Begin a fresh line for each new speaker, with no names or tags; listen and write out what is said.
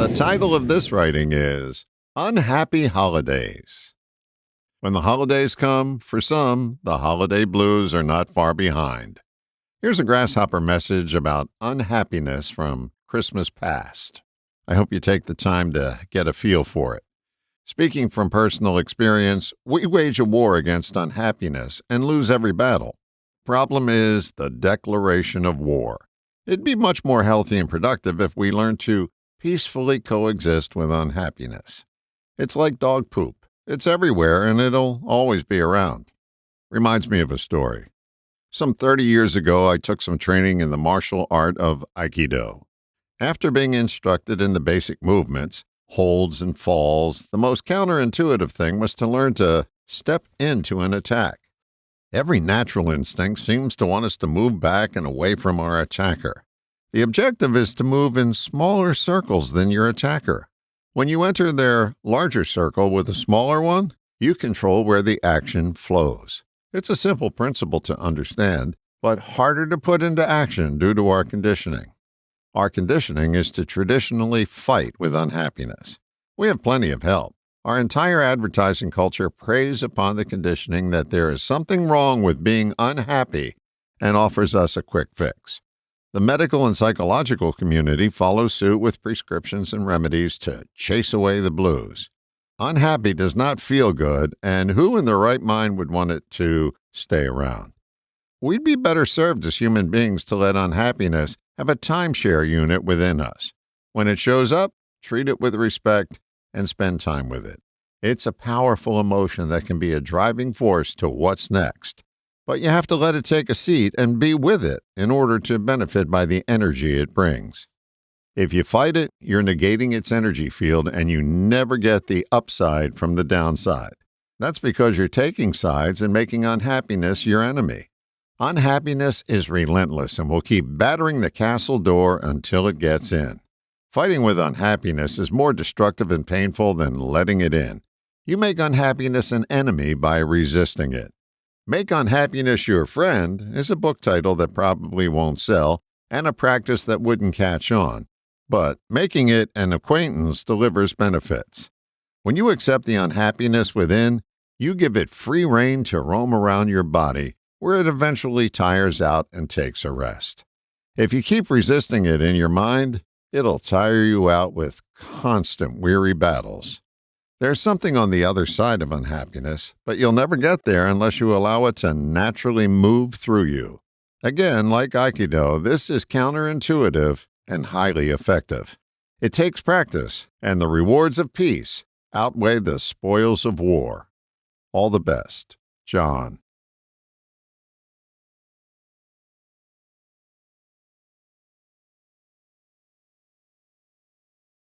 The title of this writing is Unhappy Holidays. When the holidays come, for some, the holiday blues are not far behind. Here's a Grasshopper message about unhappiness from Christmas past. I hope you take the time to get a feel for it. Speaking from personal experience, we wage a war against unhappiness and lose every battle. Problem is the declaration of war. It'd be much more healthy and productive if we learned to peacefully coexist with unhappiness. It's like dog poop. It's everywhere and it'll always be around. Reminds me of a story. Some 30 years ago, I took some training in the martial art of Aikido. After being instructed in the basic movements, holds and falls, the most counterintuitive thing was to learn to step into an attack. Every natural instinct seems to want us to move back and away from our attacker. The objective is to move in smaller circles than your attacker. When you enter their larger circle with a smaller one, you control where the action flows. It's a simple principle to understand, but harder to put into action due to our conditioning. Our conditioning is to traditionally fight with unhappiness. We have plenty of help. Our entire advertising culture preys upon the conditioning that there is something wrong with being unhappy and offers us a quick fix. The medical and psychological community follows suit with prescriptions and remedies to chase away the blues. Unhappy does not feel good, and who in their right mind would want it to stay around? We'd be better served as human beings to let unhappiness have a timeshare unit within us. When it shows up, treat it with respect and spend time with it. It's a powerful emotion that can be a driving force to what's next. But you have to let it take a seat and be with it in order to benefit by the energy it brings. If you fight it, you're negating its energy field and you never get the upside from the downside. That's because you're taking sides and making unhappiness your enemy. Unhappiness is relentless and will keep battering the castle door until it gets in. Fighting with unhappiness is more destructive and painful than letting it in. You make unhappiness an enemy by resisting it. Make Unhappiness Your Friend is a book title that probably won't sell and a practice that wouldn't catch on. But making it an acquaintance delivers benefits. When you accept the unhappiness within, you give it free rein to roam around your body, where it eventually tires out and takes a rest. If you keep resisting it in your mind, it'll tire you out with constant weary battles. There's something on the other side of unhappiness, but you'll never get there unless you allow it to naturally move through you. Again, like Aikido, this is counterintuitive and highly effective. It takes practice, and the rewards of peace outweigh the spoils of war. All the best, John.